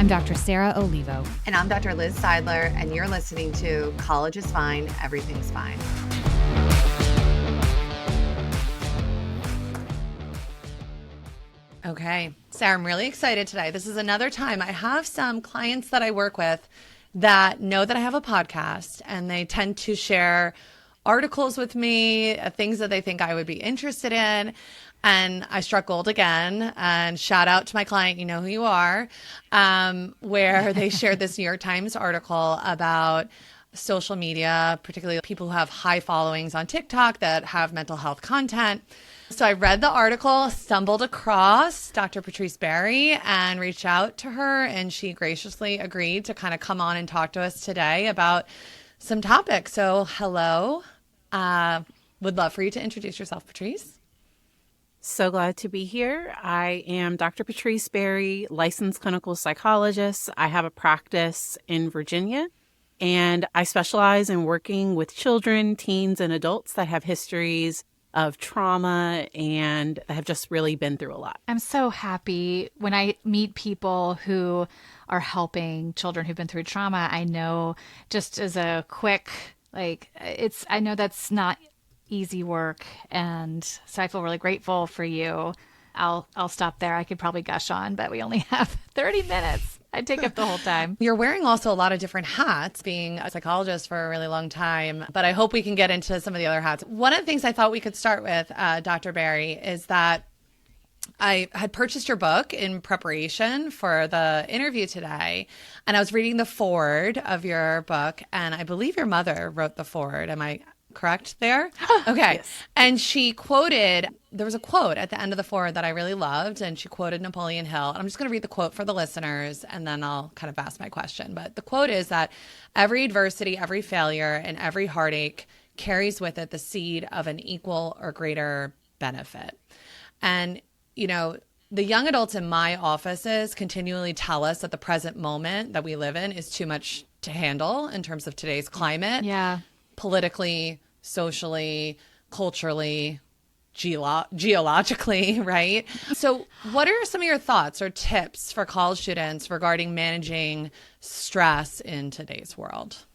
I'm Dr. Sarah Olivo. And I'm Dr. Liz Seidler, and you're listening to College is Fine, Everything's Fine. Okay, Sarah, I'm really excited today. This is another time I have some clients that I work with that know that I have a podcast, and they tend to share articles with me, things that they think I would be interested in. And I struck gold again, and shout out to my client, you know who you are, where they shared this New York Times article about social media, particularly people who have high followings on TikTok that have mental health content. So I read the article, stumbled across Dr. Patrice Berry, and reached out to her, and she graciously agreed to kind of come on and talk to us today about some topics. So hello. Would love for you to introduce yourself, Patrice. So glad to be here. I am Dr. Patrice Berry, licensed clinical psychologist. I have a practice in Virginia, and I specialize in working with children, teens, and adults that have histories of trauma and have just really been through a lot. I'm so happy when I meet people who are helping children who've been through trauma. I know, just as a quick, I know that's not easy work, and so I feel really grateful for you. I'll stop there. I could probably gush on, but we only have 30 minutes. I'd take up the whole time. You're wearing also a lot of different hats, being a psychologist for a really long time, but I hope we can get into some of the other hats. One of the things I thought we could start with, Dr. Berry, is that I had purchased your book in preparation for the interview today, and I was reading the foreword of your book, and I believe your mother wrote the foreword. Am I correct there? Okay. Yes. And there was a quote at the end of the foreword that I really loved, and she quoted Napoleon Hill. And I'm just going to read the quote for the listeners, and then I'll kind of ask my question. But the quote is that every adversity, every failure, and every heartache carries with it the seed of an equal or greater benefit. And, you know, the young adults in my offices continually tell us that the present moment that we live in is too much to handle in terms of today's climate. Yeah. Politically, socially, culturally, geologically, right? So what are some of your thoughts or tips for college students regarding managing stress in today's world?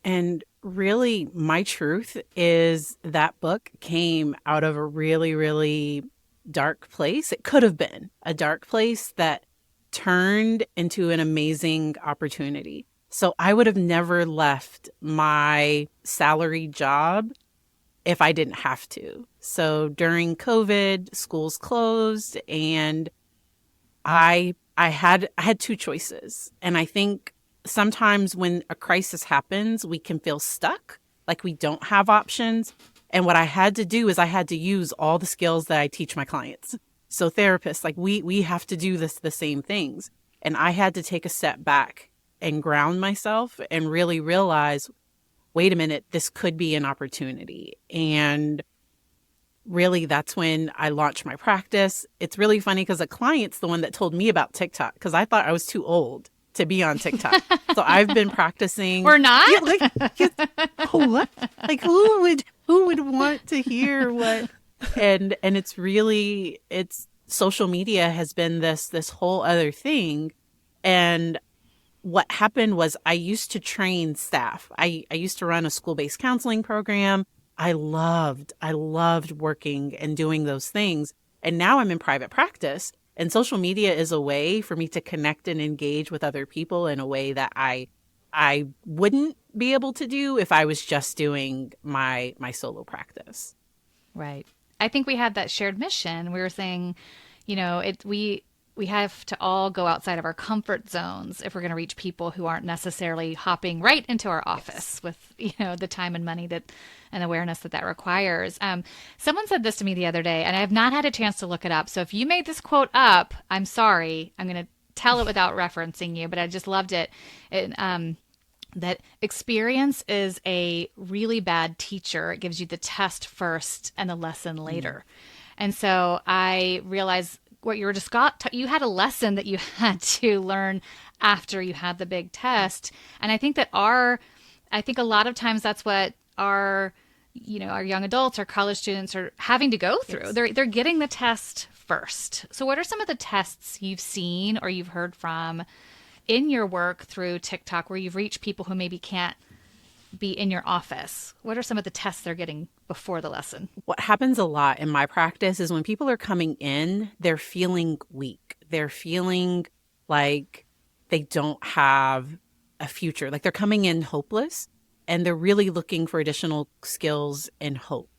And really, my truth is that book came out of a really, really dark place. It could have been a dark place that turned into an amazing opportunity. So I would have never left my salary job if I didn't have to. So during COVID, schools closed, and I had two choices. And I think sometimes when a crisis happens, we can feel stuck, like we don't have options. And what I had to do is I had to use all the skills that I teach my clients. So therapists, like we have to do the same things. And I had to take a step back and ground myself and really realize, wait a minute, this could be an opportunity. And really, that's when I launched my practice. It's really funny because a client's the one that told me about TikTok because I thought I was too old to be on TikTok. So I've been practicing. We're not? Yeah, what? Like who would want to hear what? And it's social media has been this whole other thing. And what happened was I used to train staff. I used to run a school-based counseling program. I loved working and doing those things. And now I'm in private practice, and social media is a way for me to connect and engage with other people in a way that I wouldn't be able to do if I was just doing my solo practice. Right. I think we had that shared mission. We were saying, you know, we have to all go outside of our comfort zones if we're going to reach people who aren't necessarily hopping right into our office with, you know, the time and money and awareness that requires. Someone said this to me the other day, and I have not had a chance to look it up. So if you made this quote up, I'm sorry. I'm going to tell it without referencing you, but I just loved it. That experience is a really bad teacher. It gives you the test first and the lesson later. And so I realized what you were just you had a lesson that you had to learn after you had the big test. And I think I think a lot of times that's what our young adults or college students are having to go through. Yes. They're getting the test first. So, what are some of the tests you've seen or you've heard from in your work through TikTok where you've reached people who maybe can't be in your office? What are some of the tests they're getting before the lesson? What happens a lot in my practice is when people are coming in, they're feeling weak. They're feeling like they don't have a future. Like they're coming in hopeless and they're really looking for additional skills and hope.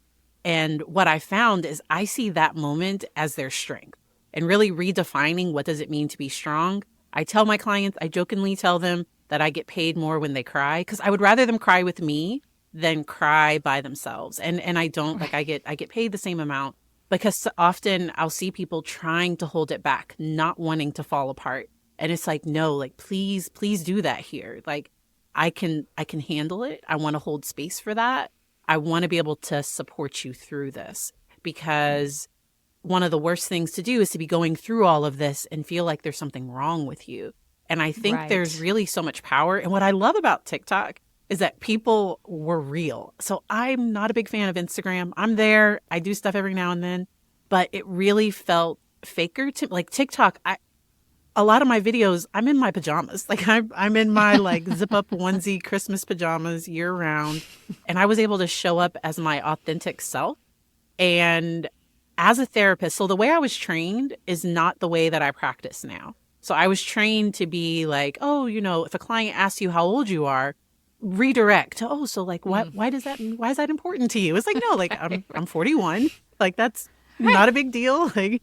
And what I found is I see that moment as their strength and really redefining what does it mean to be strong. I tell my clients, I jokingly tell them that I get paid more when they cry because I would rather them cry with me than cry by themselves. And I don't like I get paid the same amount because so often I'll see people trying to hold it back, not wanting to fall apart. And it's like, no, like please do that here. Like I can handle it. I want to hold space for that. I want to be able to support you through this because one of the worst things to do is to be going through all of this and feel like there's something wrong with you. And I think there's really so much power. And what I love about TikTok is that people were real. So I'm not a big fan of Instagram. I'm there. I do stuff every now and then, but it really felt faker to like TikTok. A lot of my videos, I'm in my pajamas. Like I'm in my like zip up onesie Christmas pajamas year round. And I was able to show up as my authentic self. And as a therapist, so the way I was trained is not the way that I practice now. So I was trained to be like, oh, you know, if a client asks you how old you are, redirect. Oh, so like, why is that important to you? It's like, no, like I'm 41. Like that's not a big deal. Like,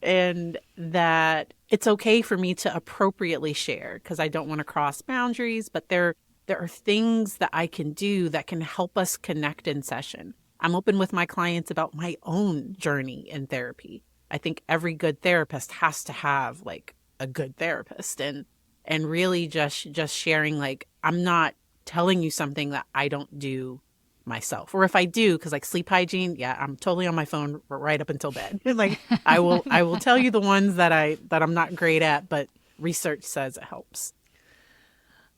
and that it's okay for me to appropriately share because I don't want to cross boundaries, but there are things that I can do that can help us connect in session. I'm open with my clients about my own journey in therapy. I think every good therapist has to have like a good therapist and really just sharing like I'm not telling you something that I don't do myself. Or if I do, because like sleep hygiene, yeah, I'm totally on my phone right up until bed. Like I will tell you the ones that I'm not great at, but research says it helps.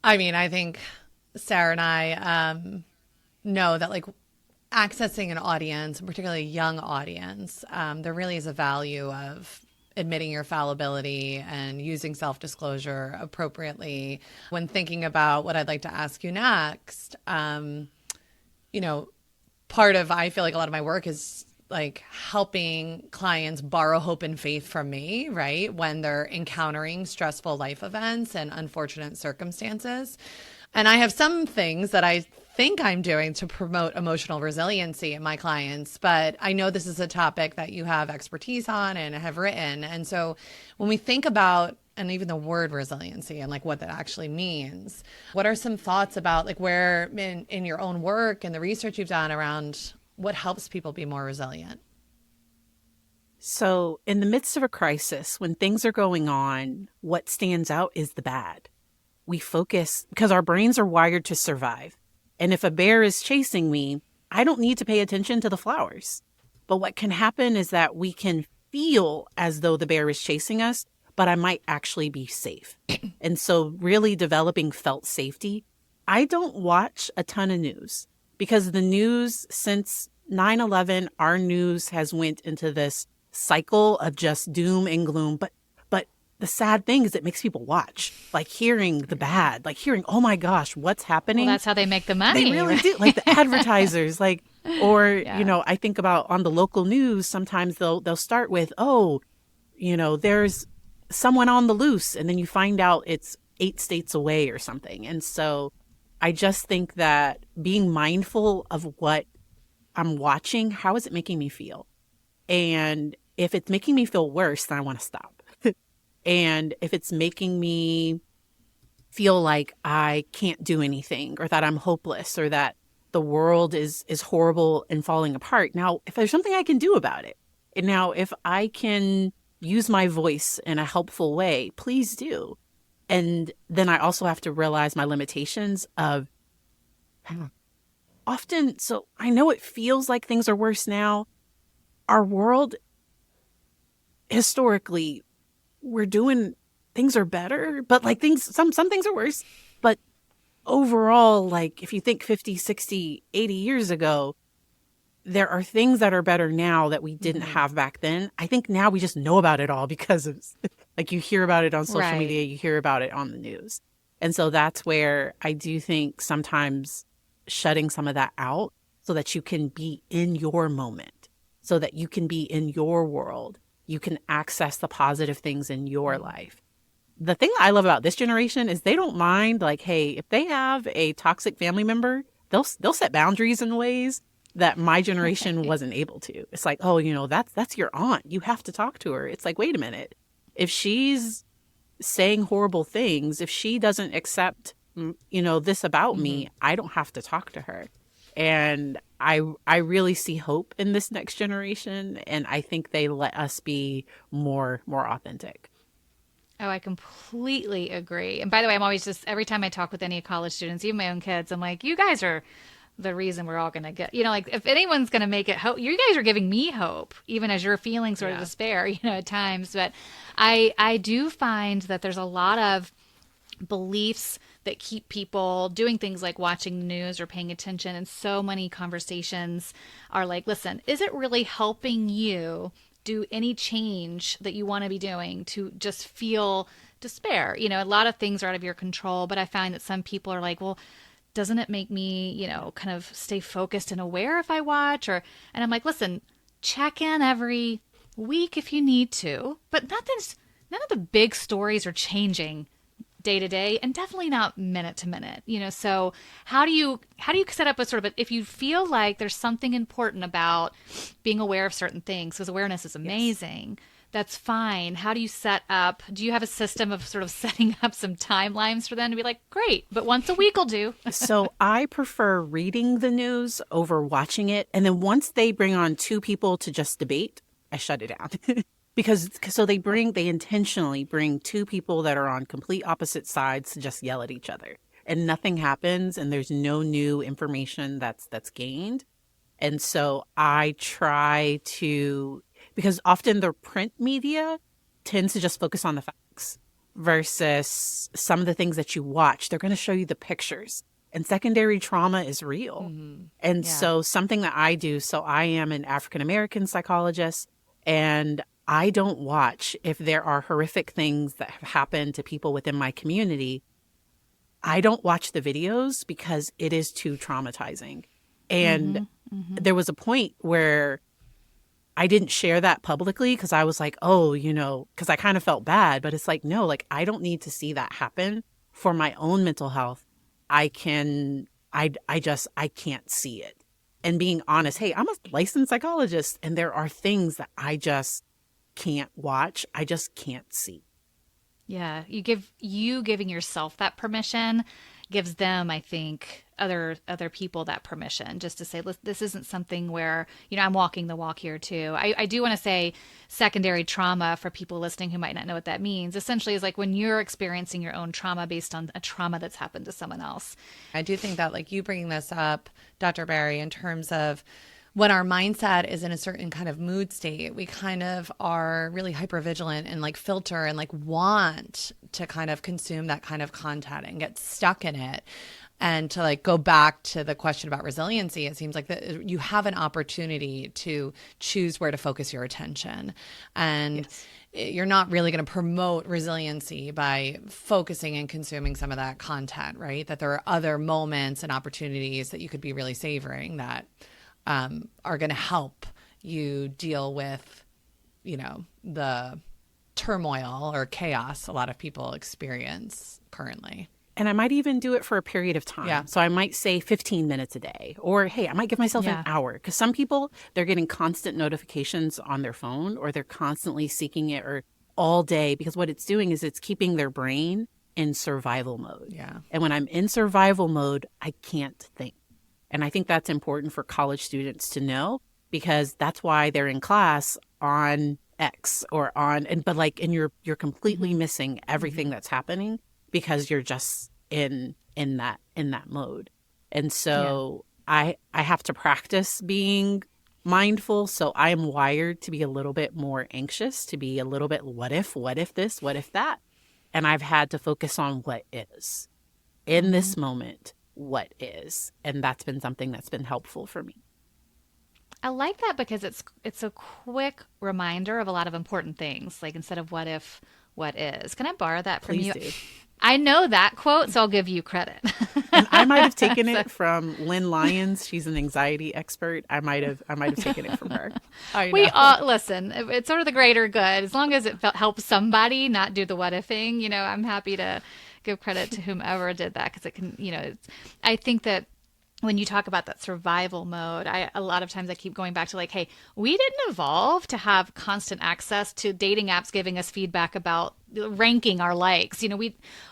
I mean, I think Sarah and I know that like accessing an audience, particularly a young audience, there really is a value of admitting your fallibility and using self-disclosure appropriately. When thinking about what I'd like to ask you next, you know, part of, I feel like a lot of my work is like helping clients borrow hope and faith from me, right? When they're encountering stressful life events and unfortunate circumstances. And I have some things that I think I'm doing to promote emotional resiliency in my clients, but I know this is a topic that you have expertise on and have written. And so when we think about, and even the word resiliency and like what that actually means, what are some thoughts about like where in your own work and the research you've done around what helps people be more resilient? So in the midst of a crisis, when things are going on, what stands out is the bad. We focus because our brains are wired to survive. And if a bear is chasing me, I don't need to pay attention to the flowers. But what can happen is that we can feel as though the bear is chasing us, but I might actually be safe. And so really developing felt safety. I don't watch a ton of news because the news since 9/11, our news has went into this cycle of just doom and gloom. But the sad thing is it makes people watch, like hearing the bad, like hearing, oh my gosh, what's happening? Well, that's how they make the money. They really do. Like the advertisers, like, or, you know, I think about on the local news, sometimes they'll start with, oh, you know, there's someone on the loose. And then you find out it's 8 states away or something. And so I just think that being mindful of what I'm watching, how is it making me feel? And if it's making me feel worse, then I want to stop. And if it's making me feel like I can't do anything or that I'm hopeless or that the world is horrible and falling apart. Now, if there's something I can do about it, and now if I can use my voice in a helpful way, please do. And then I also have to realize my limitations of often. So I know it feels like things are worse now. Our world historically, we're doing things are better, but like some things are worse. But overall, like if you think 50, 60, 80 years ago, there are things that are better now that we didn't have back then. I think now we just know about it all because of, like, you hear about it on social Right. media, you hear about it on the news. And so that's where I do think sometimes shutting some of that out so that you can be in your moment, so that you can be in your world, you can access the positive things in your life. The thing I love about this generation is they don't mind, like, hey, if they have a toxic family member, they'll set boundaries in ways that my generation Right. wasn't able to. It's like, oh, that's your aunt. You have to talk to her. It's like, wait a minute. If she's saying horrible things, if she doesn't accept, this about me, I don't have to talk to her. And I really see hope in this next generation, and I think they let us be more authentic. Oh, I completely agree. And by the way, I'm always just, every time I talk with any college students, even my own kids, I'm like, you guys are the reason we're all going to get, like if anyone's going to make it hope, you guys are giving me hope, even as you're feeling sort of despair, at times. But I do find that there's a lot of beliefs that keep people doing things like watching the news or paying attention. And so many conversations are like, listen, is it really helping you do any change that you want to be doing to just feel despair? A lot of things are out of your control, but I find that some people are like, well, doesn't it make me, kind of stay focused and aware if I watch? And I'm like, listen, check in every week if you need to, but none of the big stories are changing day to day, and definitely not minute to minute. So how do you set up a sort of if you feel like there's something important about being aware of certain things, because awareness is amazing. Yes. That's fine. How do you set up? Do you have a system of sort of setting up some timelines for them to be like, great, but once a week will do? So I prefer reading the news over watching it. And then once they bring on two people to just debate, I shut it down. Because they intentionally bring two people that are on complete opposite sides to just yell at each other, and nothing happens, and there's no new information that's gained. And so I try to, because often the print media tends to just focus on the facts versus some of the things that you watch. They're going to show you the pictures, and secondary trauma is real. And so something that I do, so I am an African American psychologist, and I don't watch if there are horrific things that have happened to people within my community. I don't watch the videos because it is too traumatizing. And there was a point where I didn't share that publicly because I was like, oh, because I kind of felt bad. But it's like, no, like, I don't need to see that happen for my own mental health. I can't see it. And being honest, hey, I'm a licensed psychologist, and there are things that I just can't watch. I just can't see. Yeah, giving yourself that permission gives them, I think, other people that permission, just to say, this isn't something where, I'm walking the walk here too. I do want to say secondary trauma, for people listening who might not know what that means, essentially is like when you're experiencing your own trauma based on a trauma that's happened to someone else. I do think that, like, you bringing this up, Dr. Barry, in terms of when our mindset is in a certain kind of mood state, we kind of are really hypervigilant and like filter and like want to kind of consume that kind of content and get stuck in it. And to like go back to the question about resiliency, it seems like that you have an opportunity to choose where to focus your attention. And you're not really going to promote resiliency by focusing and consuming some of that content, right? That there are other moments and opportunities that you could be really savoring that are going to help you deal with, the turmoil or chaos a lot of people experience currently. And I might even do it for a period of time. Yeah. So I might say 15 minutes a day, or hey, I might give myself an hour, because some people, they're getting constant notifications on their phone, or they're constantly seeking it or all day, because what it's doing is it's keeping their brain in survival mode. Yeah. And when I'm in survival mode, I can't think. And I think that's important for college students to know, because that's why they're in class on X or but you're completely missing everything that's happening because you're just in that mode. And so I have to practice being mindful. So I am wired to be a little bit more anxious, to be a little bit, what if this, what if that? And I've had to focus on what is in this moment. What is, and that's been something that's been helpful for me. I like that because it's a quick reminder of a lot of important things. Like instead of what if, what is. Can I borrow that from Please you? do. I know that quote, so I'll give you credit. And I might have taken So it from Lynn Lyons. She's an anxiety expert. I might have taken it from her. I we know. all listen. It's sort of the greater good. As long as it helps somebody not do the what ifing, I'm happy to give credit to whomever did that because it can, I think that when you talk about that survival mode, a lot of times I keep going back to like, hey, we didn't evolve to have constant access to dating apps giving us feedback about ranking our likes.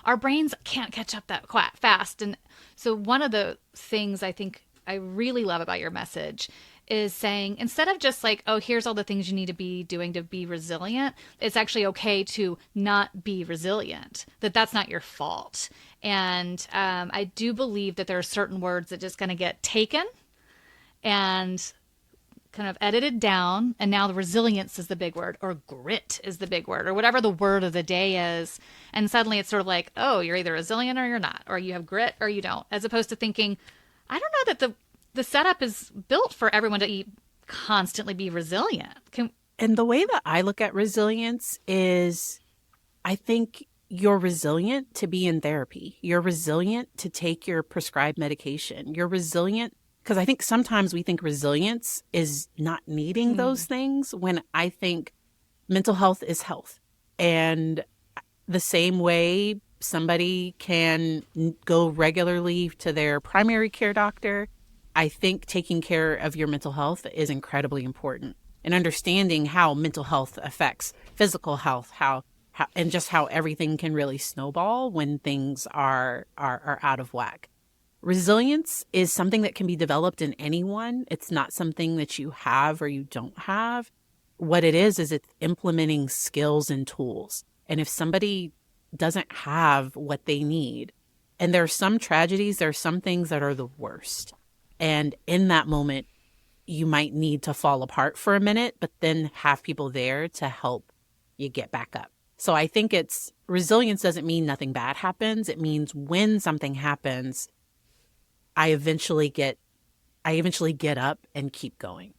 Our brains can't catch up that quite fast. And so one of the things I think I really love about your message is saying instead of just like, oh, here's all the things you need to be doing to be resilient, it's actually okay to not be resilient, that's not your fault. And I do believe that there are certain words that just going to get taken and kind of edited down. And now the resilience is the big word, or grit is the big word, or whatever the word of the day is. And suddenly it's sort of like, oh, you're either resilient or you're not, or you have grit or you don't, as opposed to thinking, I don't know that the setup is built for everyone to constantly be resilient. And the way that I look at resilience is I think you're resilient to be in therapy. You're resilient to take your prescribed medication. You're resilient because I think sometimes we think resilience is not needing those things when I think mental health is health. And the same way somebody can go regularly to their primary care doctor, I think taking care of your mental health is incredibly important, and understanding how mental health affects physical health, how and just how everything can really snowball when things are out of whack. Resilience is something that can be developed in anyone. It's not something that you have or you don't have. What it is it's implementing skills and tools. And if somebody doesn't have what they need, and there are some tragedies, there are some things that are the worst. And in that moment, you might need to fall apart for a minute, but then have people there to help you get back up. So I think resilience doesn't mean nothing bad happens. It means when something happens, I eventually get up and keep going.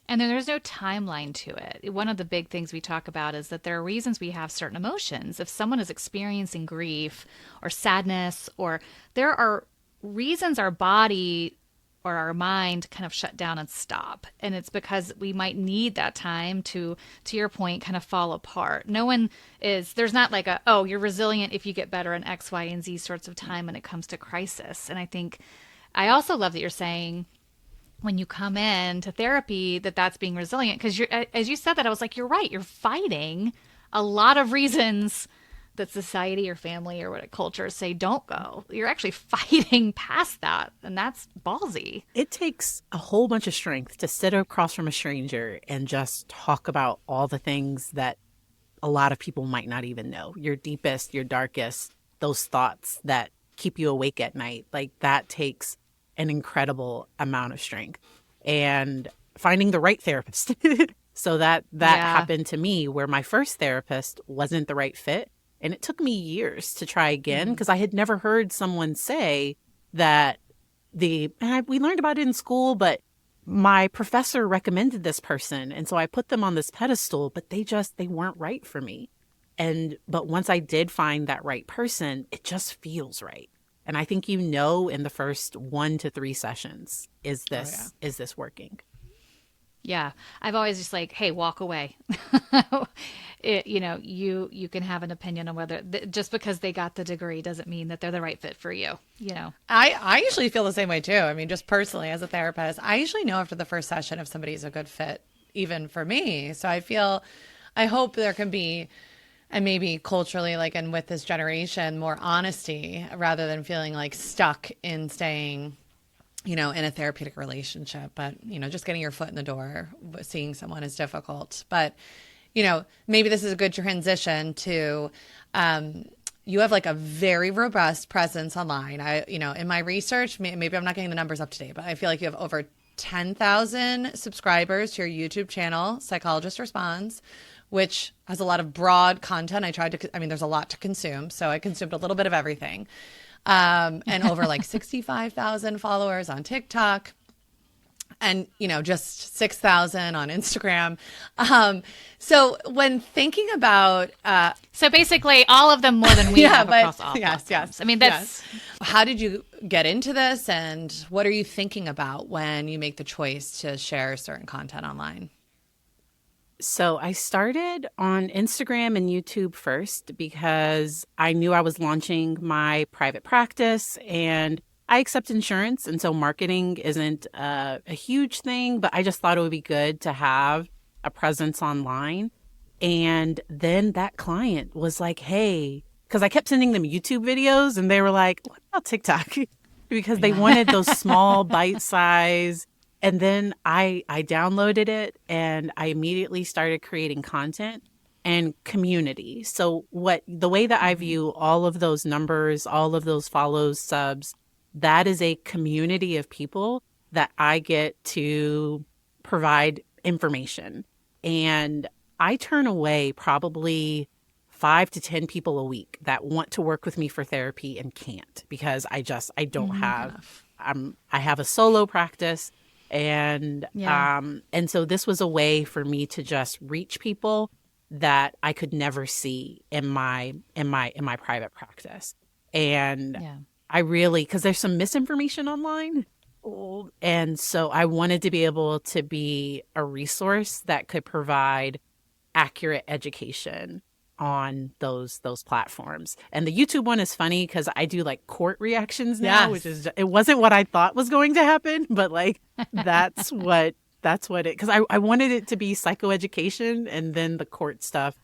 And then there's no timeline to it. One of the big things we talk about is that there are reasons we have certain emotions. If someone is experiencing grief or sadness, or there are reasons our body or our mind kind of shut down and stop. And it's because we might need that time to your point, kind of fall apart. There's not like oh, you're resilient if you get better in X, Y, and Z sorts of time when it comes to crisis. And I also love that you're saying when you come in to therapy that's being resilient, because as you said that, I was like, you're right. You're fighting a lot of reasons that society or family or what culture say don't go. You're actually fighting past that, and that's ballsy. It takes a whole bunch of strength to sit across from a stranger and just talk about all the things that a lot of people might not even know. Your deepest, your darkest, those thoughts that keep you awake at night. Like that takes an incredible amount of strength. And finding the right therapist. So that happened to me, where my first therapist wasn't the right fit. And it took me years to try again, because I had never heard someone say that we learned about it in school, but my professor recommended this person. And so I put them on this pedestal, but they weren't right for me. But once I did find that right person, it just feels right. And I think in the first 1 to 3 sessions, is this working? Yeah. I've always just like, hey, walk away. You can have an opinion on whether just because they got the degree doesn't mean that they're the right fit for you. I usually feel the same way too. I mean, just personally as a therapist, I usually know after the first session if somebody's a good fit, even for me. So I hope there can be, and maybe culturally, like, and with this generation, more honesty rather than feeling like stuck in staying, in a therapeutic relationship. But, just getting your foot in the door, seeing someone is difficult. But, maybe this is a good transition to, you have like a very robust presence online. In my research, maybe I'm not getting the numbers up to date, but I feel like you have over 10,000 subscribers to your YouTube channel, Psychologist Responds, which has a lot of broad content. There's a lot to consume. So I consumed a little bit of everything. And over like 65,000 followers on TikTok. and, just 6,000 on Instagram. So when thinking about, So basically, all of them more than we have across all platforms. Yes. I mean, that's How did you get into this, and what are you thinking about when you make the choice to share certain content online? So I started on Instagram and YouTube first because I knew I was launching my private practice and I accept insurance. And so marketing isn't a huge thing, but I just thought it would be good to have a presence online. And then that client was like, hey, because I kept sending them YouTube videos and they were like, what about TikTok? Because they wanted those small bite size. And then I downloaded it and I immediately started creating content and community. So the way that I view all of those numbers, all of those follows, subs, that is a community of people that I get to provide information. And I turn away probably 5 to 10 people a week that want to work with me for therapy and can't because I don't have, I have a solo practice. And so this was a way for me to just reach people that I could never see in my private practice. And I really, because there's some misinformation online. And so I wanted to be able to be a resource that could provide accurate education on those platforms. And the YouTube one is funny because I do like court reactions now, which is, it wasn't what I thought was going to happen, but like that's what it, because I wanted it to be psychoeducation and then the court stuff.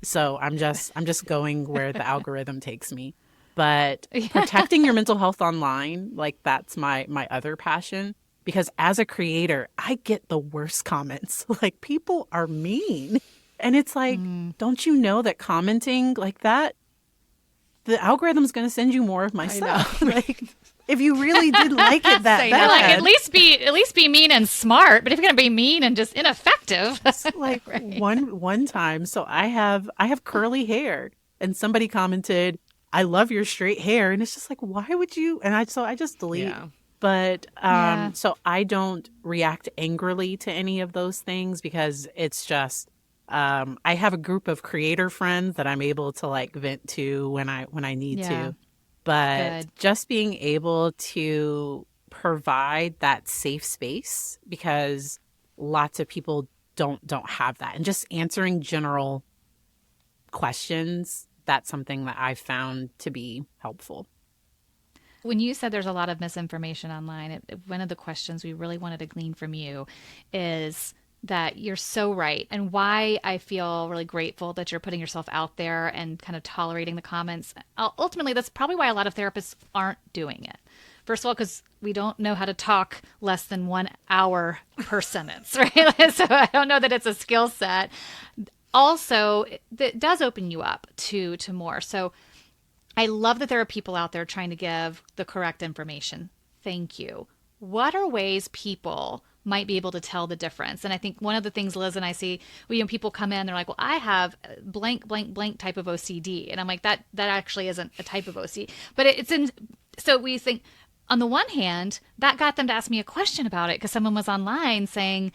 So I'm just going where the algorithm takes me. But protecting your mental health online, like that's my other passion. Because as a creator, I get the worst comments. Like people are mean. And it's like, don't you know that commenting like that, the algorithm's going to send you more of my stuff. Like, if you really did like it that bad, like at least be mean and smart. But if you're going to be mean and just ineffective, like one time, so I have curly hair, and somebody commented, "I love your straight hair," and it's just like, why would you? And I just delete. Yeah. But so I don't react angrily to any of those things because it's just. I have a group of creator friends that I'm able to like vent to when I need to, but just being able to provide that safe space because lots of people don't have that, and just answering general questions, that's something that I've found to be helpful. When you said there's a lot of misinformation online, one of the questions we really wanted to glean from you is that you're so right, and why I feel really grateful that you're putting yourself out there and kind of tolerating the comments. Ultimately, that's probably why a lot of therapists aren't doing it. First of all, because we don't know how to talk less than 1 hour per sentence, right? So I don't know that it's a skill set. Also, it does open you up to more. So I love that there are people out there trying to give the correct information. Thank you. What are ways people might be able to tell the difference? And I think one of the things Liz and I see, people come in, they're like, well, I have blank, blank, blank type of OCD. And I'm like, that actually isn't a type of OCD, but it's in, so we think on the one hand, that got them to ask me a question about it because someone was online saying,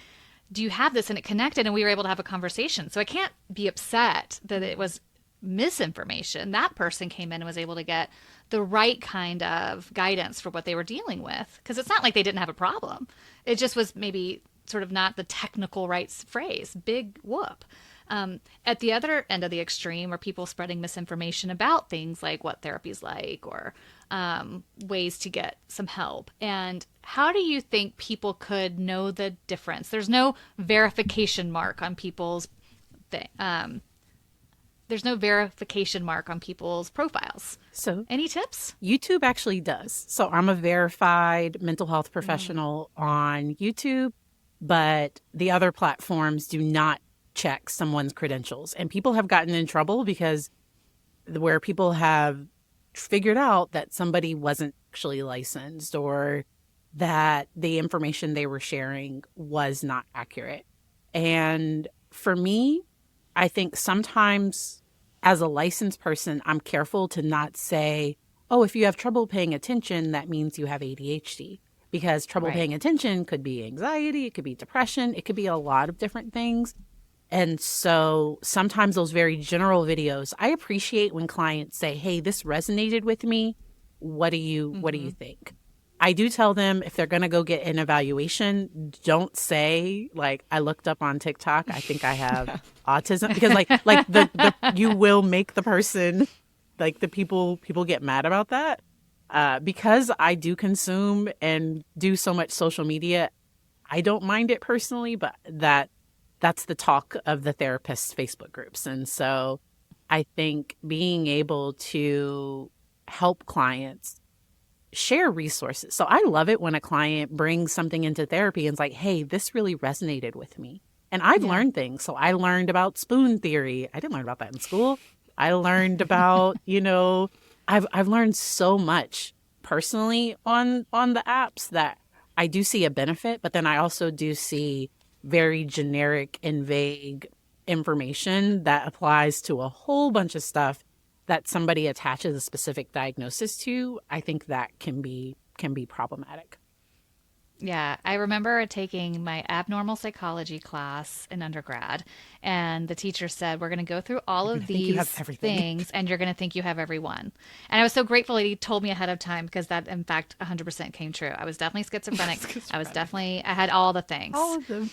do you have this? And it connected and we were able to have a conversation. So I can't be upset that it was misinformation. That person came in and was able to get the right kind of guidance for what they were dealing with. Because it's not like they didn't have a problem. It just was maybe sort of not the technical right phrase. Big whoop. At the other end of the extreme are people spreading misinformation about things like what therapy's like or ways to get some help. And how do you think people could know the difference? There's no verification mark on people's there's no verification mark on people's profiles. So any tips? YouTube actually does. So I'm a verified mental health professional on YouTube, but the other platforms do not check someone's credentials. And people have gotten in trouble because where people have figured out that somebody wasn't actually licensed or that the information they were sharing was not accurate. And for me, I think sometimes as a licensed person, I'm careful to not say, oh, if you have trouble paying attention, that means you have ADHD. because trouble Right. paying attention could be anxiety, it could be depression, it could be a lot of different things. And so sometimes those very general videos, I appreciate when clients say, hey, this resonated with me. What do you think? I do tell them if they're going to go get an evaluation, don't say like, I looked up on TikTok, I think I have autism, because the you will make the person, like the people get mad about that. Because I do consume and do so much social media, I don't mind it personally, but that's the talk of the therapist's Facebook groups. And so I think being able to help clients share resources. So I love it when a client brings something into therapy and is like, hey, this really resonated with me. And I've learned things. So I learned about spoon theory. I didn't learn about that in school. I learned about, I've learned so much personally on the apps that I do see a benefit, but then I also do see very generic and vague information that applies to a whole bunch of stuff that somebody attaches a specific diagnosis to. I think that can be problematic. Yeah, I remember taking my abnormal psychology class in undergrad, and the teacher said, we're going to go through all of these things, and you're going to think you have every one. And I was so grateful that he told me ahead of time, because that, in fact, 100% came true. I was definitely schizophrenic. I had all the things. All of them.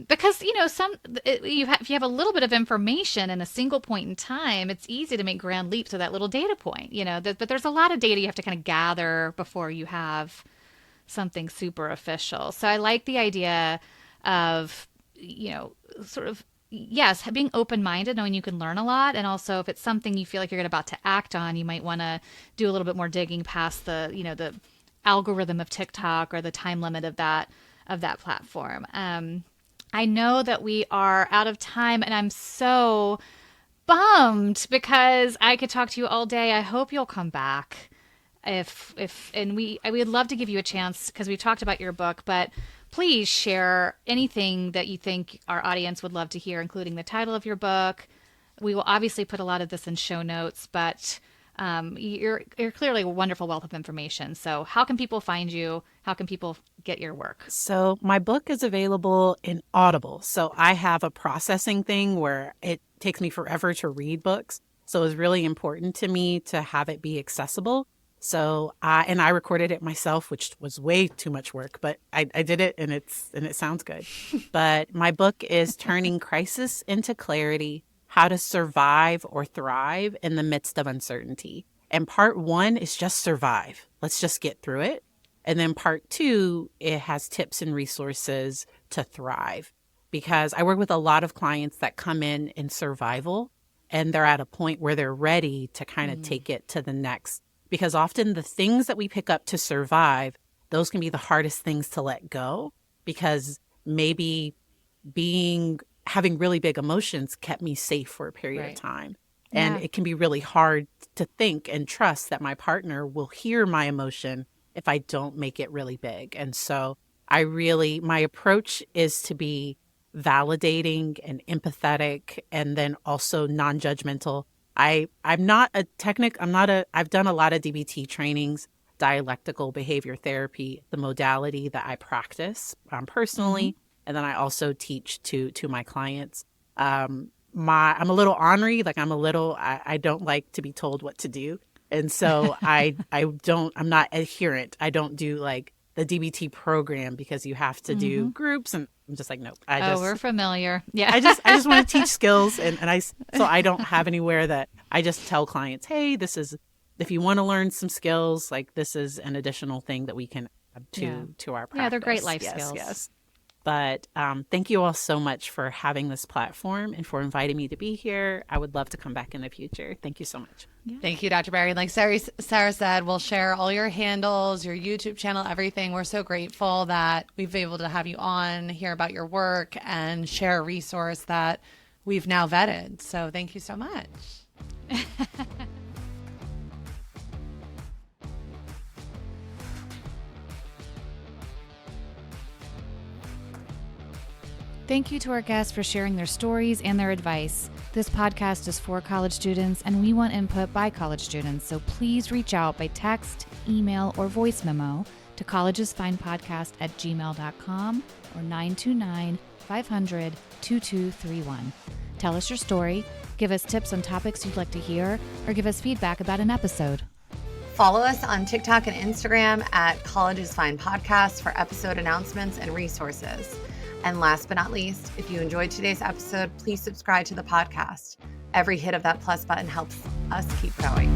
Because, if you have a little bit of information in a single point in time, it's easy to make grand leaps to that little data point, but there's a lot of data you have to kind of gather before you have something super official. So I like the idea of, sort of, yes, being open-minded, knowing you can learn a lot. And also if it's something you feel like you're about to act on, you might want to do a little bit more digging past the algorithm of TikTok or the time limit of that platform. I know that we are out of time, and I'm so bummed because I could talk to you all day. I hope you'll come back. We would love to give you a chance, because we've talked about your book, but please share anything that you think our audience would love to hear, including the title of your book. We will obviously put a lot of this in show notes, but you're clearly a wonderful wealth of information. So how can people find you? How can people get your work? So my book is available in Audible. So I have a processing thing where it takes me forever to read books. So it's really important to me to have it be accessible. So I recorded it myself, which was way too much work, but I did it, and it sounds good. But my book is Turning Crisis into Clarity: How to Survive or Thrive in the Midst of Uncertainty. And part 1 is just survive. Let's just get through it. And then part 2, it has tips and resources to thrive, because I work with a lot of clients that come in survival, and they're at a point where they're ready to kind of take it to the next. Because often the things that we pick up to survive, those can be the hardest things to let go, because maybe having really big emotions kept me safe for a period of time. And it can be really hard to think and trust that my partner will hear my emotion if I don't make it really big. And so my approach is to be validating and empathetic, and then also non-judgmental. I've done a lot of DBT trainings, dialectical behavior therapy, the modality that I practice personally. And then I also teach to my clients. I'm a little ornery, I don't like to be told what to do. And so I'm not adherent. I don't do like the DBT program, because you have to do groups, and I'm just like, nope. We're familiar. Yeah. I just want to teach skills, so I don't have anywhere that I just tell clients, hey, if you want to learn some skills, like this is an additional thing that we can add to our practice. Yeah, they're great life skills. Yes. But thank you all so much for having this platform and for inviting me to be here. I would love to come back in the future. Thank you so much. Yeah. Thank you, Dr. Barry. Like Sarah said, we'll share all your handles, your YouTube channel, everything. We're so grateful that we've been able to have you on, hear about your work, and share a resource that we've now vetted. So thank you so much. Thank you to our guests for sharing their stories and their advice. This podcast is for college students, and we want input by college students, so please reach out by text, email, or voice memo to collegesfinepodcast@gmail.com or 929-500-2231. Tell us your story, give us tips on topics you'd like to hear, or give us feedback about an episode. Follow us on TikTok and Instagram at Colleges Fine Podcast for episode announcements and resources. And last but not least, if you enjoyed today's episode, please subscribe to the podcast. Every hit of that plus button helps us keep going.